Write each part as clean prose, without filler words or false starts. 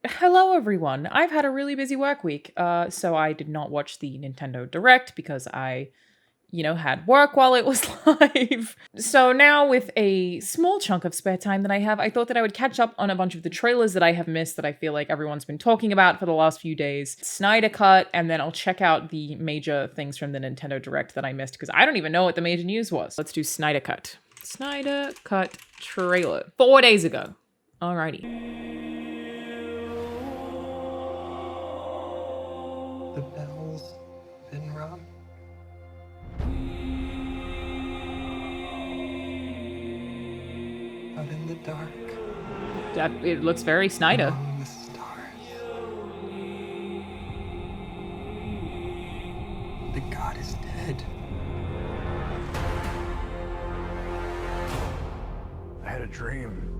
Hello everyone. I've had a really busy work week, so I did not watch the Nintendo Direct because I, had work while it was live. So now with a small chunk of spare time that I have, I thought that I would catch up on a bunch of the trailers that I have missed that I feel like everyone's been talking about for the last few days. Snyder Cut, and then I'll check out the major things from the Nintendo Direct that I missed because I don't even know what the major news was. Let's do Snyder Cut. Snyder Cut trailer. 4 days ago. Alrighty. The bell's been rung. Out in the dark. It looks very Snyder. Among the stars. The god is dead. I had a dream.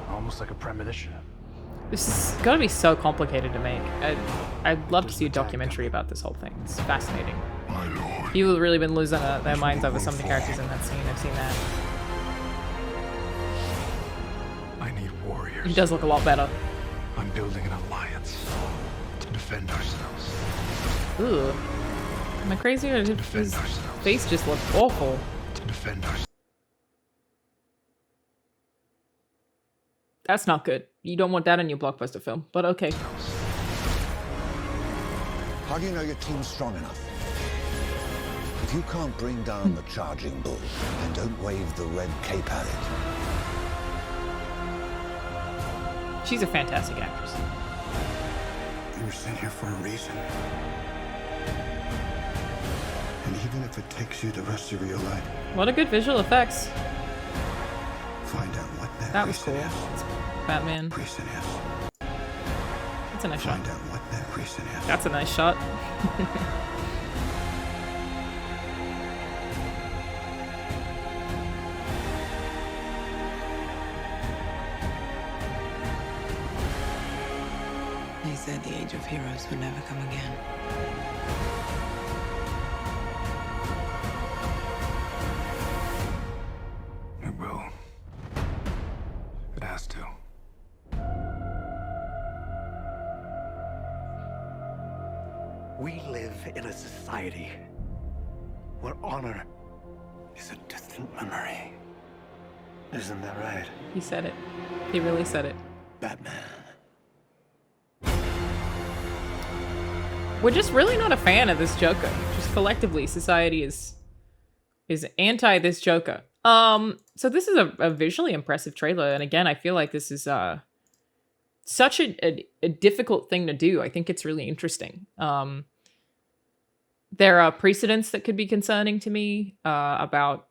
Almost like a premonition. This is gonna be so complicated to make. I'd love to see a documentary about this whole thing. It's fascinating. People have really been losing their minds over some of the characters in that scene. I've seen that. I need warriors. He does look a lot better. I'm building an alliance to defend ourselves. Ooh. Am I crazy or did his face just look awful? To defend ourselves. That's not good. You don't want that in your blockbuster film, but okay. How do you know your team's strong enough? If you can't bring down the charging bull, then don't wave the red cape at it. She's a fantastic actress. You were sent here for a reason. And even if it takes you the rest of your life, What a good visual effects. find out what That was reason cool. is. It's Batman. Reason is. That's a nice shot. Find out what that reason is. That's a nice shot. They said the age of heroes would never come again. It will. It has to. We live in a society where honor is a distant memory. Isn't that right, He said it. He really said it. Batman? We're just really not a fan of this Joker. Just collectively, society is anti this Joker. So this is a visually impressive trailer, and again, I feel like this is such a difficult thing to do. I think it's really interesting. There are precedents that could be concerning to me about,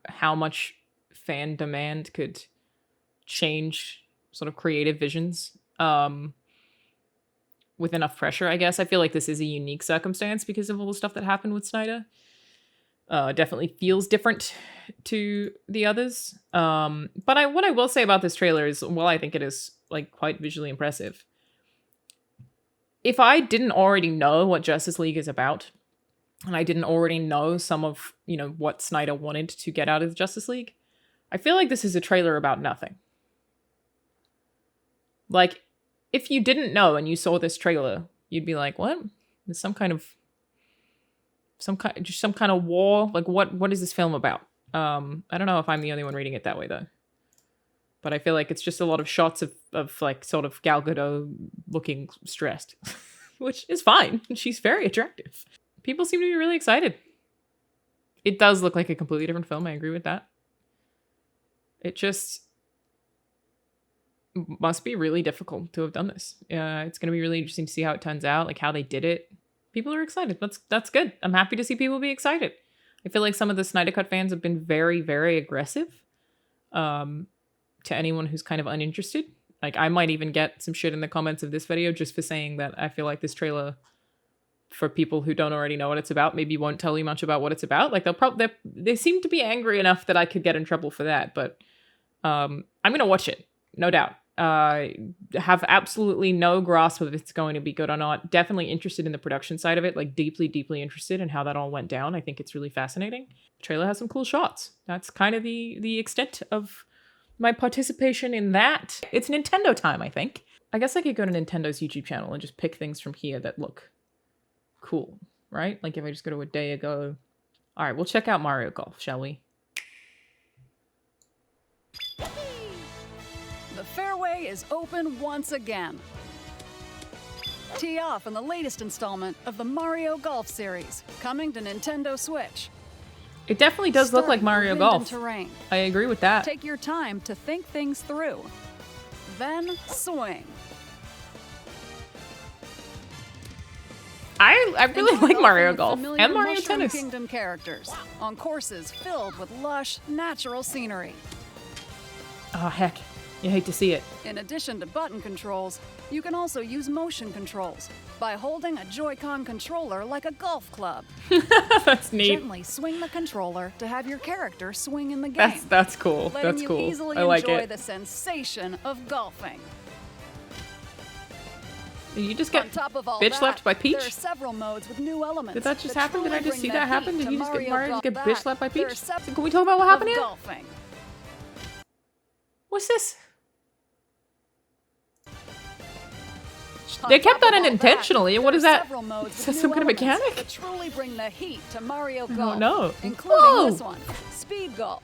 how much fan demand could change sort of creative visions with enough pressure, I guess. I feel like this is a unique circumstance because of all the stuff that happened with Snyder. Definitely feels different to the others. But what I will say about this trailer is, while I think it is like quite visually impressive, if I didn't already know what Justice League is about, and I didn't already know some of, what Snyder wanted to get out of Justice League, I feel like this is a trailer about nothing. Like, if you didn't know and you saw this trailer, you'd be like, what? There's some kind of war. Like, what is this film about? I don't know if I'm the only one reading it that way though. But I feel like it's just a lot of shots of like sort of Gal Gadot looking stressed, which is fine. She's very attractive. People seem to be really excited. It does look like a completely different film. I agree with that. It just must be really difficult to have done this. It's going to be really interesting to see how it turns out, like how they did it. People are excited. That's good. I'm happy to see people be excited. I feel like some of the Snyder Cut fans have been very, very aggressive to anyone who's kind of uninterested. Like, I might even get some shit in the comments of this video just for saying that I feel like this trailer, for people who don't already know what it's about, maybe won't tell you much about what it's about. Like, they seem to be angry enough that I could get in trouble for that. But I'm going to watch it, no doubt. Have absolutely no grasp of if it's going to be good or not. Definitely interested in the production side of it, like deeply, deeply interested in how that all went down. I think it's really fascinating. The trailer has some cool shots. That's kind of the extent of my participation in that. It's Nintendo time, I think. I guess I could go to Nintendo's YouTube channel and just pick things from here that look cool, right? Like if I just go to a day ago. All right, we'll check out Mario Golf, shall we? The fairway is open once again. Tee off in the latest installment of the Mario Golf series, coming to Nintendo Switch. It definitely does look like Mario Golf. Terrain. I agree with that. Take your time to think things through. Then swing. I really Enjoy like Mario golfing with Golf familiar and Mario Mushroom Tennis. Kingdom characters on courses filled with lush, natural scenery. Oh, heck. You hate to see it. In addition to button controls, you can also use motion controls by holding a Joy-Con controller like a golf club. That's neat. Gently swing the controller to have your character swing in the game. That's cool. Letting That's you cool. easily I like enjoy it. the sensation of golfing. Did you just get On top of all bitch that, slapped by Peach? There are several modes with new elements. Did that just happen? Did I just truly see bring that the happen? heat Did to you just get Mario Mario get Golf bitch back. slapped by There are Peach? several Can we talk about what happened of here? golfing. What's this? On They kept top that of in all intentionally. there What are is that? several modes Is with that some new kind of elements mechanic? that truly bring the heat to Mario don't Golf. know. Including Whoa! this one, Speed Golf.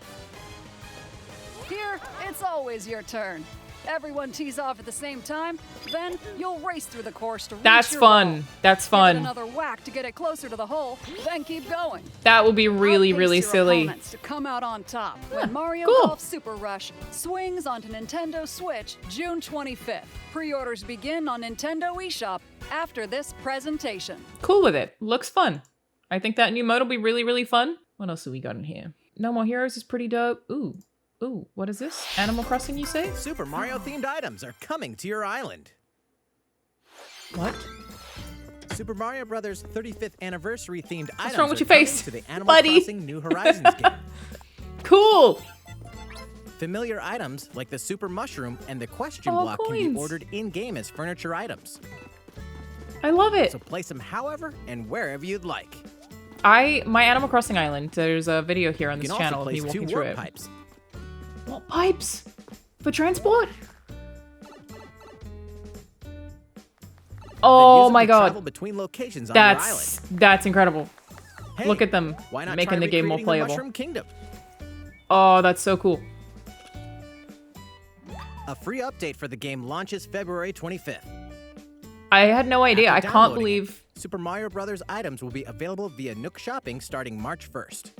Here, it's always your turn. Everyone tees off at the same time, then you'll race through the course to reach That's your fun. goal. That's Give it fun. another whack to get it closer to the hole, then keep going. That would be really, Outpace really your silly. opponents to come out on top when Mario cool. Golf Super Rush swings onto Nintendo Switch June 25th. Pre-orders begin on Nintendo eShop after this presentation. Cool with it. Looks fun. I think that new mode will be really, really fun. What else do we got in here? No More Heroes is pretty dope. Ooh. Ooh, what is this? Animal Crossing, you say? Super Mario themed items are coming to your island. What? Super Mario Brothers 35th anniversary themed items wrong with are your coming face, to the Animal buddy? Crossing New Horizons game. Cool! Familiar items like the Super Mushroom and the Question Oh, Block can coins. be ordered in-game as furniture items. I love it. So place them however and wherever you'd like. My Animal Crossing island, there's a video here on You this can also channel of me place 2 walking through warp it. pipes. What pipes? For transport? Oh Then use them my to god. travel between locations on your island. That's incredible. Hey, Look at them why not making try the game more recreating playable. Mushroom Kingdom? Oh, that's so cool. A free update for the game launches February 25th. I had no idea. After I can't downloading believe. it, Super Mario Brothers items will be available via Nook Shopping starting March 1st.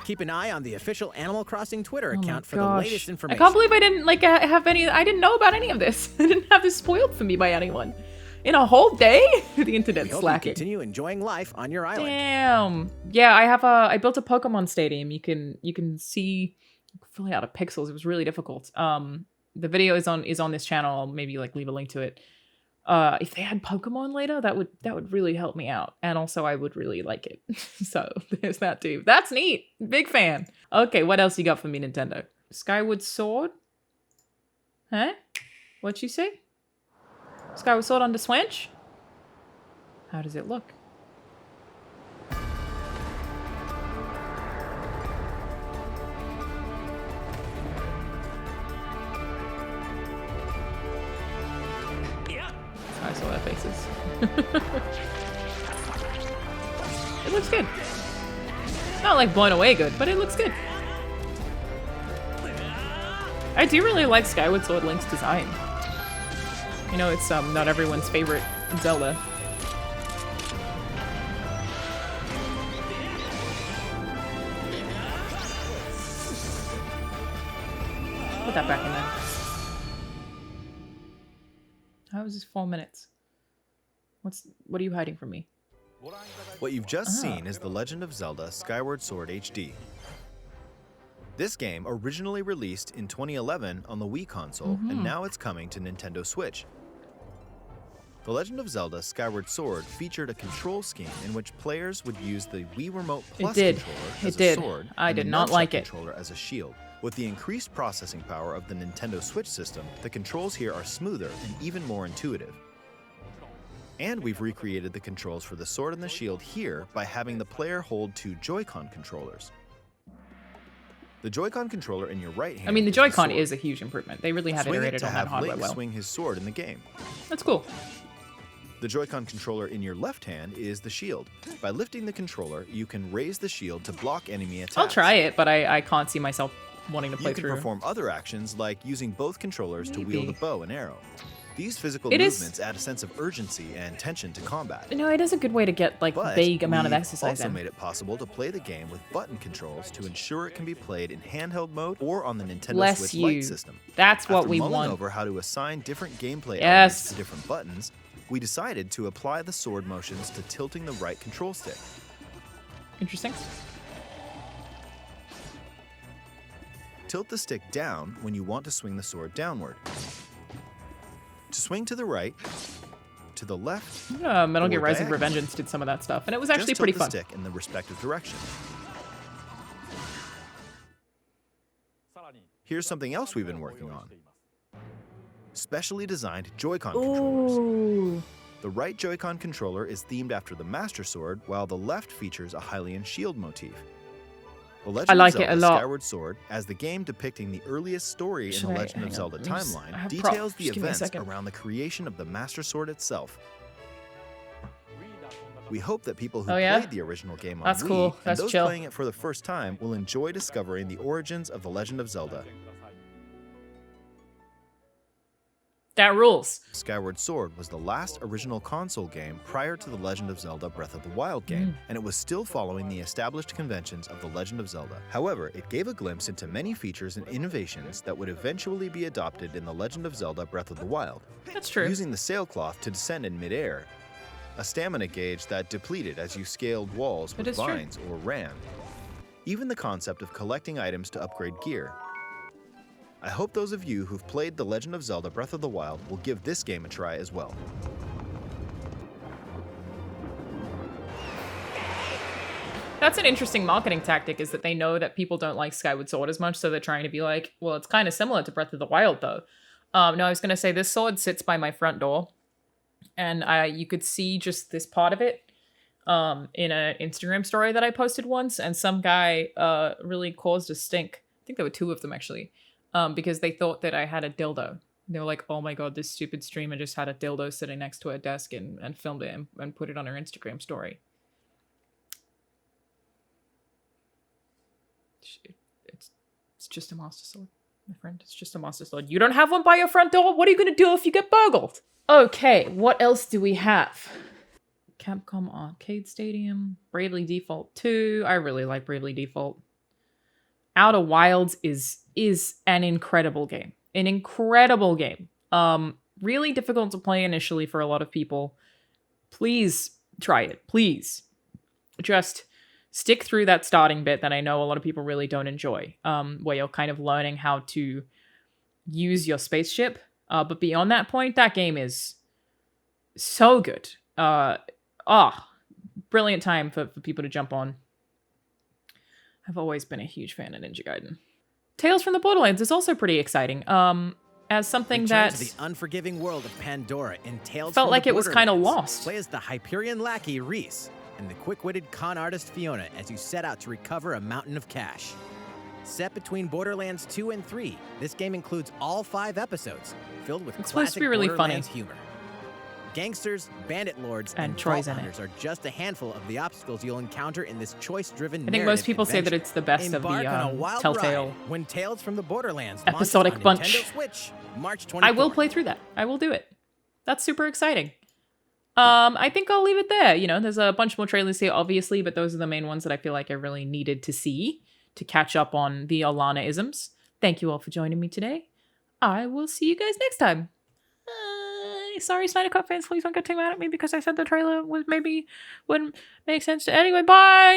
Keep an eye on the official Animal Crossing Twitter Oh my account for the gosh. latest I information. can't believe I didn't have any. I didn't know about any of this. I didn't have this spoiled for me by anyone. In a whole day, the We internet's hope you slacking. continue enjoying life on your island. Damn. Yeah, I built a Pokemon Stadium. You can see fully out of pixels. It was really difficult. The video is on this channel. I'll maybe like leave a link to it. If they had Pokemon later, that would really help me out. And also I would really like it. So there's that too. That's neat. Big fan. Okay, what else you got for me, Nintendo? Skyward Sword? Huh? What'd you say? Skyward Sword on the Switch? How does it look? I saw their faces. It looks good. Not like blown away good, but it looks good. I do really like Skyward Sword Link's design. You know, it's not everyone's favorite Zelda. Put that back in there. How is this 4 minutes? What are you hiding from me? What you've just seen is The Legend of Zelda Skyward Sword HD. This game originally released in 2011 on the Wii console, and now it's coming to Nintendo Switch. The Legend of Zelda Skyward Sword featured a control scheme in which players would use the Wii Remote Plus controller as a sword I and did the not nunchuck like it. controller as a shield. With the increased processing power of the Nintendo Switch system, the controls here are smoother and even more intuitive. And we've recreated the controls for the sword and the shield here by having the player hold 2 Joy-Con controllers. The Joy-Con controller in your right hand. I mean, the is Joy-Con sword. is a huge improvement. They really have Swing it iterated to on that have hardware Link well. swing his sword in the game. That's cool. The Joy-Con controller in your left hand is the shield. By lifting the controller, you can raise the shield to block enemy attacks. I'll try it, but I can't see myself wanting to play You can through. perform other actions like using both controllers to wield a bow and arrow. These physical It is- movements add a sense of urgency and tension to combat. No, it is a good way to get like But vague amount of we've exercise also in. made it possible to play the game with button controls to ensure it can be played in handheld mode or on the Nintendo Bless Switch you. Lite system. That's what After we mulling want. over how to assign different gameplay Yes. elements to different buttons, we decided to apply the sword motions to tilting the right control stick. Interesting. Tilt the stick down when you want to swing the sword downward. To swing to the right, to the left, Metal Gear or Rising diagonal. Revengeance did some of that stuff, and it was Just actually tilt pretty the fun. stick in the respective direction. Here's something else we've been working on. Specially designed Joy-Con controllers. Ooh. The right Joy-Con controller is themed after the Master Sword, while the left features a Hylian shield motif. The Legend I like of it Zelda a lot. Skyward Sword, as the game depicting the earliest story Should in the I- Legend of hang on, Zelda let me just- I timeline, have details the just give me a events second. around the creation of the Master Sword itself. We hope that people who Oh, yeah? played the original game on That's Wii cool. and That's those chill. playing it for the first time will enjoy discovering the origins of the Legend of Zelda. That rules. Skyward Sword was the last original console game prior to the Legend of Zelda Breath of the Wild game, and it was still following the established conventions of the Legend of Zelda. However, it gave a glimpse into many features and innovations that would eventually be adopted in the Legend of Zelda Breath of the Wild. That's true. Using the sailcloth to descend in midair, a stamina gauge that depleted as you scaled walls with is true. vines or ran. Even the concept of collecting items to upgrade gear. I hope those of you who've played The Legend of Zelda Breath of the Wild will give this game a try as well. That's an interesting marketing tactic, is that they know that people don't like Skyward Sword as much, so they're trying to be like, well, it's kind of similar to Breath of the Wild, though. No, I was going to say, this sword sits by my front door, and you could see just this part of it in an Instagram story that I posted once, and some guy really caused a stink. I think there were two of them, actually. Because they thought that I had a dildo. They were like, oh my god, this stupid streamer just had a dildo sitting next to her desk and filmed it and put it on her Instagram story. It's just a Master Sword, my friend. It's just a Master Sword. You don't have one by your front door? What are you going to do if you get burgled? Okay, what else do we have? Capcom Arcade Stadium, Bravely Default 2. I really like Bravely Default. Outer Wilds is an incredible game. An incredible game. Really difficult to play initially for a lot of people. Please try it. Please. Just stick through that starting bit that I know a lot of people really don't enjoy, where you're kind of learning how to use your spaceship. But beyond that point, that game is so good. Brilliant time for people to jump on. I've always been a huge fan of Ninja Gaiden. Tales from the Borderlands is also pretty exciting. As something Return that to the unforgiving world of Pandora in Tales felt from like the it was kind of Borderlands. lost. Play as the Hyperion lackey Reese and the quick-witted con artist Fiona as you set out to recover a mountain of cash. Set between Borderlands 2 and 3, this game includes all 5 episodes, filled with It's supposed to classic be really funny. Borderlands humor. Gangsters, bandit lords, And and Troy's vault in it. hunters are just a handful of the obstacles you'll encounter in this choice-driven I think most people say that it's the best of Embark on a the wild Telltale ride when Tales from the Borderlands episodic launches on bunch. Nintendo Switch, March 24th. I will play through that. I will do it. That's super exciting. I think I'll leave it there. You know, there's a bunch more trailers here, obviously, but those are the main ones that I feel like I really needed to see to catch up on the Alanah isms. Thank you all for joining me today. I will see you guys next time. Sorry, Snyder Cut fans, please don't get too mad at me because I said the trailer wouldn't make sense to. Anyway, bye!